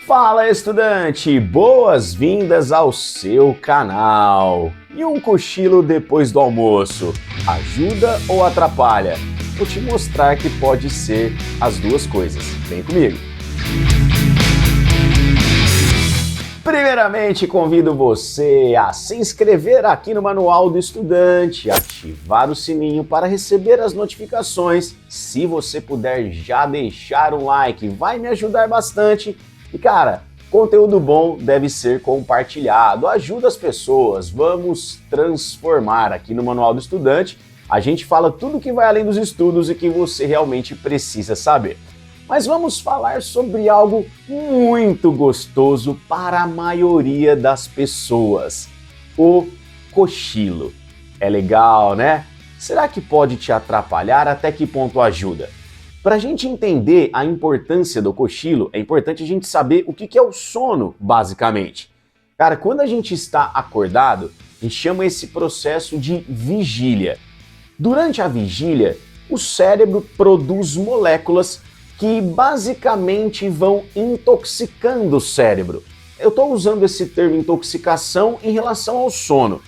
Fala, estudante! Boas-vindas ao seu canal! E um cochilo depois do almoço, ajuda ou atrapalha? Vou te mostrar que pode ser as duas coisas. Vem comigo! Primeiramente, convido você a se inscrever aqui no Manual do Estudante, ativar o sininho para receber as notificações. Se você puder já deixar um like, vai me ajudar bastante. E cara, conteúdo bom deve ser compartilhado, ajuda as pessoas, vamos transformar aqui no Manual do Estudante. A gente fala tudo que vai além dos estudos e que você realmente precisa saber. Mas vamos falar sobre algo muito gostoso para a maioria das pessoas, o cochilo. É legal, né? Será que pode te atrapalhar? Até que ponto ajuda? Para a gente entender a importância do cochilo, é importante a gente saber o que é o sono, basicamente. Cara, quando a gente está acordado, a gente chama esse processo de vigília. Durante a vigília, o cérebro produz moléculas que basicamente vão intoxicando o cérebro. Eu estou usando esse termo intoxicação em relação ao sono.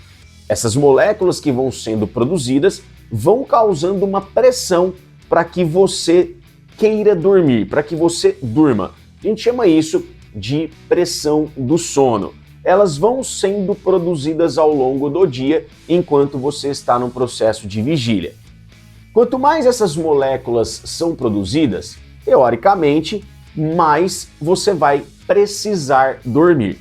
Essas moléculas que vão sendo produzidas vão causando uma pressão para que você queira dormir, para que você durma. A gente chama isso de pressão do sono. Elas vão sendo produzidas ao longo do dia enquanto você está num processo de vigília. Quanto mais essas moléculas são produzidas, teoricamente, mais você vai precisar dormir.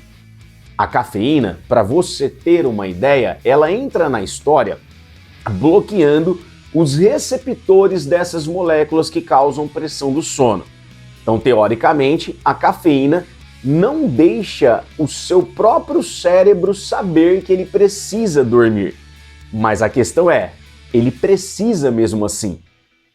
A cafeína, para você ter uma ideia, ela entra na história bloqueando os receptores dessas moléculas que causam pressão do sono. Então, teoricamente, a cafeína não deixa o seu próprio cérebro saber que ele precisa dormir. Mas a questão é, ele precisa mesmo assim.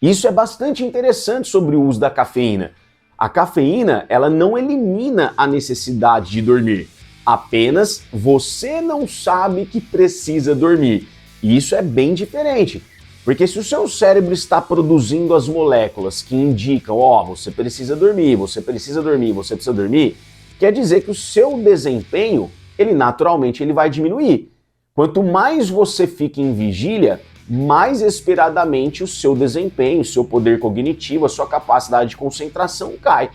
Isso é bastante interessante sobre o uso da cafeína. A cafeína, ela não elimina a necessidade de dormir. Apenas você não sabe que precisa dormir. E isso é bem diferente. Porque se o seu cérebro está produzindo as moléculas que indicam, você precisa dormir, você precisa dormir, você precisa dormir, quer dizer que o seu desempenho, ele naturalmente vai diminuir. Quanto mais você fica em vigília, mais esperadamente o seu desempenho, o seu poder cognitivo, a sua capacidade de concentração cai.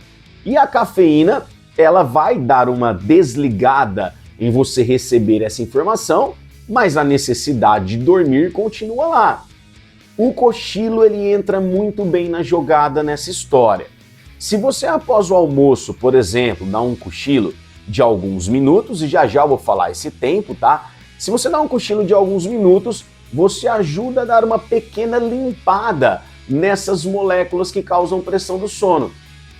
E a cafeína, ela vai dar uma desligada em você receber essa informação, mas a necessidade de dormir continua lá. O cochilo, ele entra muito bem na jogada nessa história. Se você após o almoço, por exemplo, dá um cochilo de alguns minutos, e já eu vou falar esse tempo, tá? Se você dá um cochilo de alguns minutos, você ajuda a dar uma pequena limpada nessas moléculas que causam pressão do sono.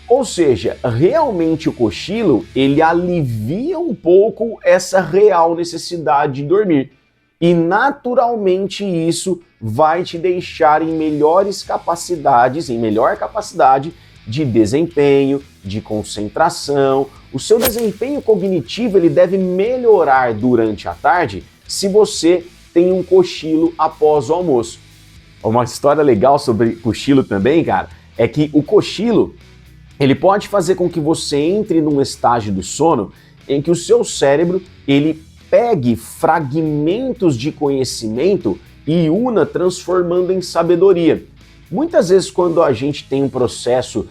Ou seja, realmente o cochilo, ele alivia um pouco essa real necessidade de dormir. E naturalmente isso vai te deixar em melhor capacidade de desempenho, de concentração. O seu desempenho cognitivo, ele deve melhorar durante a tarde se você tem um cochilo após o almoço. Uma história legal sobre cochilo também, cara, é que o cochilo, ele pode fazer com que você entre num estágio do sono em que o seu cérebro, ele pegue fragmentos de conhecimento e una transformando em sabedoria. Muitas vezes quando a gente tem um processo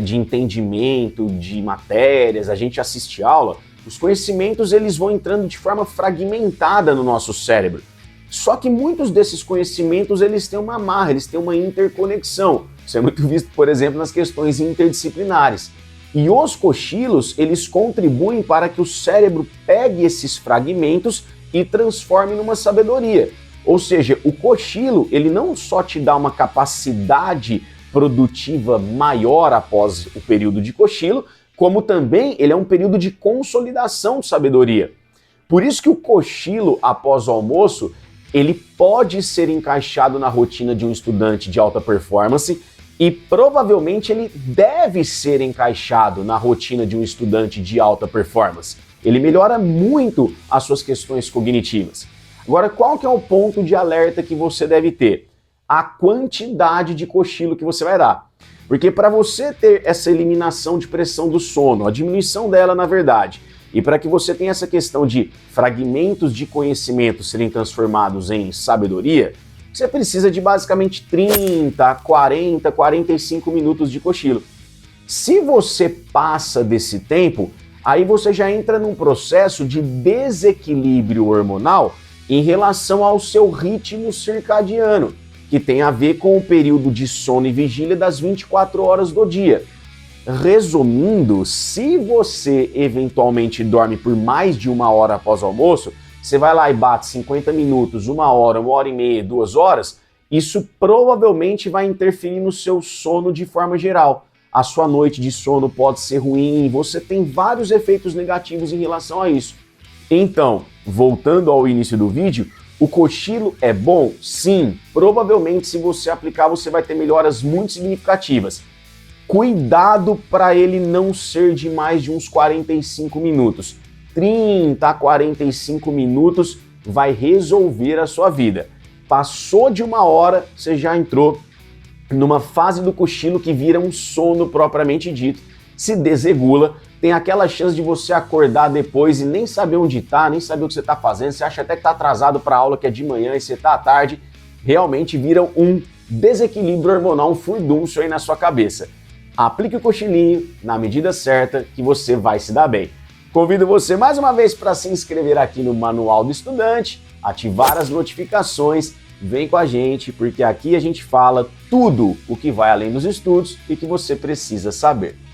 de entendimento de matérias, a gente assiste aula, os conhecimentos eles vão entrando de forma fragmentada no nosso cérebro. Só que muitos desses conhecimentos, eles têm uma amarra, eles têm uma interconexão. Isso é muito visto, por exemplo, nas questões interdisciplinares. E os cochilos, eles contribuem para que o cérebro pegue esses fragmentos e transforme numa sabedoria. Ou seja, o cochilo, ele não só te dá uma capacidade produtiva maior após o período de cochilo, como também ele é um período de consolidação de sabedoria. Por isso que o cochilo após o almoço, ele pode ser encaixado na rotina de um estudante de alta performance e provavelmente ele deve ser encaixado na rotina de um estudante de alta performance. Ele melhora muito as suas questões cognitivas. Agora, qual que é o ponto de alerta que você deve ter? A quantidade de cochilo que você vai dar. Porque para você ter essa eliminação de pressão do sono, a diminuição dela na verdade, e para que você tenha essa questão de fragmentos de conhecimento serem transformados em sabedoria, você precisa de basicamente 30, 40, 45 minutos de cochilo. Se você passa desse tempo, aí você já entra num processo de desequilíbrio hormonal em relação ao seu ritmo circadiano, que tem a ver com o período de sono e vigília das 24 horas do dia. Resumindo, se você eventualmente dorme por mais de 1 hora após o almoço, você vai lá e bate 50 minutos, 1 hora, 1 hora e meia, 2 horas, isso provavelmente vai interferir no seu sono de forma geral. A sua noite de sono pode ser ruim, você tem vários efeitos negativos em relação a isso. Então, voltando ao início do vídeo, o cochilo é bom? Sim, provavelmente se você aplicar você vai ter melhoras muito significativas. Cuidado para ele não ser de mais de uns 45 minutos. 30 a 45 minutos vai resolver a sua vida. Passou de 1 hora, você já entrou numa fase do cochilo que vira um sono propriamente dito, se desregula, tem aquela chance de você acordar depois e nem saber onde está, nem saber o que você está fazendo, você acha até que está atrasado para a aula que é de manhã e você está à tarde, realmente vira um desequilíbrio hormonal, um furdúncio aí na sua cabeça. Aplique o cochilinho na medida certa que você vai se dar bem. Convido você mais uma vez para se inscrever aqui no Manual do Estudante, ativar as notificações, vem com a gente, porque aqui a gente fala tudo o que vai além dos estudos e que você precisa saber.